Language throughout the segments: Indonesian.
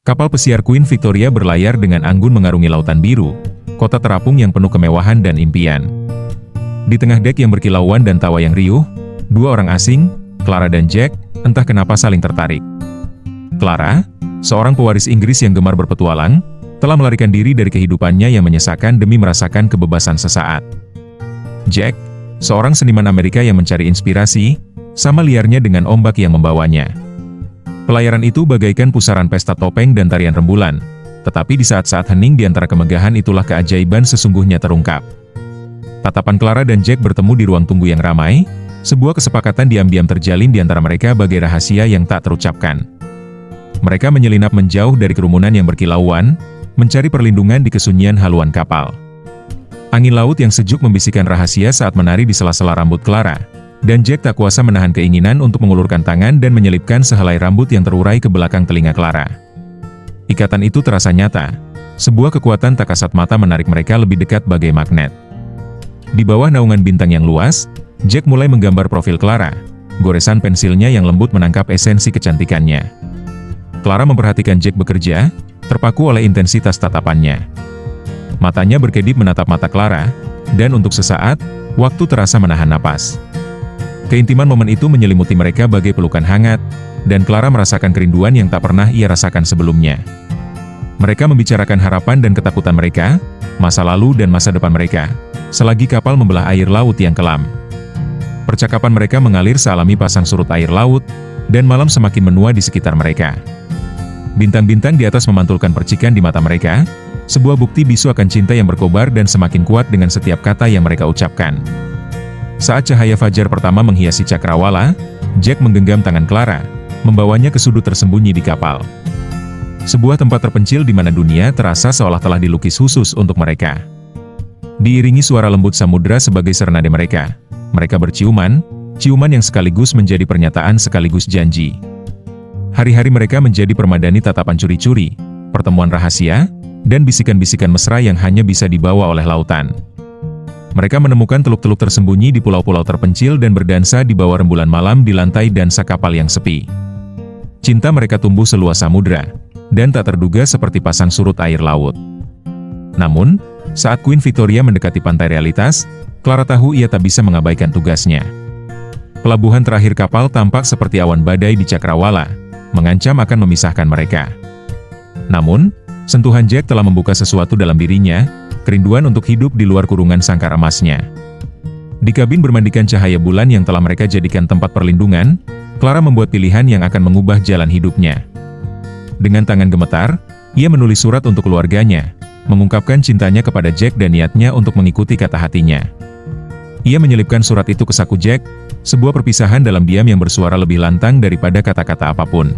Kapal pesiar Queen Victoria berlayar dengan anggun mengarungi lautan biru, kota terapung yang penuh kemewahan dan impian. Di tengah dek yang berkilauan dan tawa yang riuh, dua orang asing, Clara dan Jack, entah kenapa saling tertarik. Clara, seorang pewaris Inggris yang gemar berpetualang, telah melarikan diri dari kehidupannya yang menyesakan demi merasakan kebebasan sesaat. Jack, seorang seniman Amerika yang mencari inspirasi, sama liarnya dengan ombak yang membawanya. Pelayaran itu bagaikan pusaran pesta topeng dan tarian rembulan, tetapi di saat-saat hening di antara kemegahan itulah keajaiban sesungguhnya terungkap. Tatapan Clara dan Jack bertemu di ruang tunggu yang ramai, sebuah kesepakatan diam-diam terjalin di antara mereka bagai rahasia yang tak terucapkan. Mereka menyelinap menjauh dari kerumunan yang berkilauan, mencari perlindungan di kesunyian haluan kapal. Angin laut yang sejuk membisikkan rahasia saat menari di sela-sela rambut Clara, dan Jack tak kuasa menahan keinginan untuk mengulurkan tangan dan menyelipkan sehelai rambut yang terurai ke belakang telinga Clara. Ikatan itu terasa nyata, sebuah kekuatan tak kasat mata menarik mereka lebih dekat bagai magnet. Di bawah naungan bintang yang luas, Jack mulai menggambar profil Clara, goresan pensilnya yang lembut menangkap esensi kecantikannya. Clara memperhatikan Jack bekerja, terpaku oleh intensitas tatapannya. Matanya berkedip menatap mata Clara, dan untuk sesaat, waktu terasa menahan napas. Keintiman momen itu menyelimuti mereka bagai pelukan hangat, dan Clara merasakan kerinduan yang tak pernah ia rasakan sebelumnya. Mereka membicarakan harapan dan ketakutan mereka, masa lalu dan masa depan mereka, selagi kapal membelah air laut yang kelam. Percakapan mereka mengalir sealami pasang surut air laut, dan malam semakin menua di sekitar mereka. Bintang-bintang di atas memantulkan percikan di mata mereka, sebuah bukti bisu akan cinta yang berkobar dan semakin kuat dengan setiap kata yang mereka ucapkan. Saat cahaya fajar pertama menghiasi cakrawala, Jack menggenggam tangan Clara, membawanya ke sudut tersembunyi di kapal. Sebuah tempat terpencil di mana dunia terasa seolah telah dilukis khusus untuk mereka. Diiringi suara lembut samudera sebagai serenade mereka berciuman, ciuman yang sekaligus menjadi pernyataan sekaligus janji. Hari-hari mereka menjadi permadani tatapan curi-curi, pertemuan rahasia, dan bisikan-bisikan mesra yang hanya bisa dibawa oleh lautan. Mereka menemukan teluk-teluk tersembunyi di pulau-pulau terpencil dan berdansa di bawah rembulan malam di lantai dansa kapal yang sepi. Cinta mereka tumbuh seluas samudra, dan tak terduga seperti pasang surut air laut. Namun, saat Queen Victoria mendekati pantai realitas, Clara tahu ia tak bisa mengabaikan tugasnya. Pelabuhan terakhir kapal tampak seperti awan badai di cakrawala, mengancam akan memisahkan mereka. Namun, sentuhan Jack telah membuka sesuatu dalam dirinya, kerinduan untuk hidup di luar kurungan sangkar emasnya. Di kabin bermandikan cahaya bulan yang telah mereka jadikan tempat perlindungan, Clara membuat pilihan yang akan mengubah jalan hidupnya. Dengan tangan gemetar, ia menulis surat untuk keluarganya, mengungkapkan cintanya kepada Jack dan niatnya untuk mengikuti kata hatinya. Ia menyelipkan surat itu ke saku Jack, sebuah perpisahan dalam diam yang bersuara lebih lantang daripada kata-kata apapun.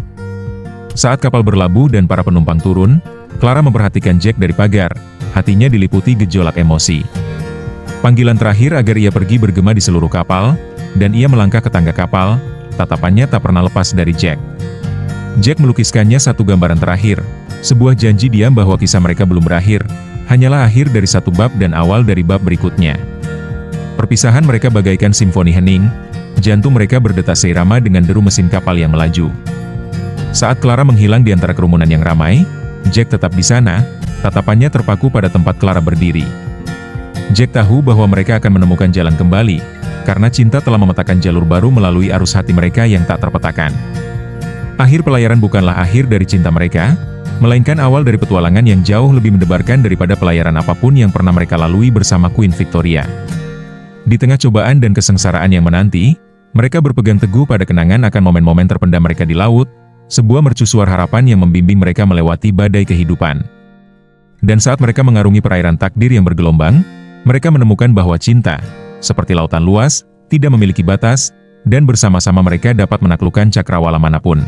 Saat kapal berlabuh dan para penumpang turun, Clara memperhatikan Jack dari pagar, hatinya diliputi gejolak emosi. Panggilan terakhir agar ia pergi bergema di seluruh kapal, dan ia melangkah ke tangga kapal, tatapannya tak pernah lepas dari Jack. Jack melukiskannya satu gambaran terakhir, sebuah janji diam bahwa kisah mereka belum berakhir, hanyalah akhir dari satu bab dan awal dari bab berikutnya. Perpisahan mereka bagaikan simfoni hening, jantung mereka berdetak seirama dengan deru mesin kapal yang melaju. Saat Clara menghilang di antara kerumunan yang ramai, Jack tetap di sana, tatapannya terpaku pada tempat Clara berdiri. Jack tahu bahwa mereka akan menemukan jalan kembali, karena cinta telah memetakan jalur baru melalui arus hati mereka yang tak terpetakan. Akhir pelayaran bukanlah akhir dari cinta mereka, melainkan awal dari petualangan yang jauh lebih mendebarkan daripada pelayaran apapun yang pernah mereka lalui bersama Queen Victoria. Di tengah cobaan dan kesengsaraan yang menanti, mereka berpegang teguh pada kenangan akan momen-momen terpendam mereka di laut, sebuah mercusuar harapan yang membimbing mereka melewati badai kehidupan. Dan saat mereka mengarungi perairan takdir yang bergelombang, mereka menemukan bahwa cinta, seperti lautan luas, tidak memiliki batas, dan bersama-sama mereka dapat menaklukkan cakrawala manapun.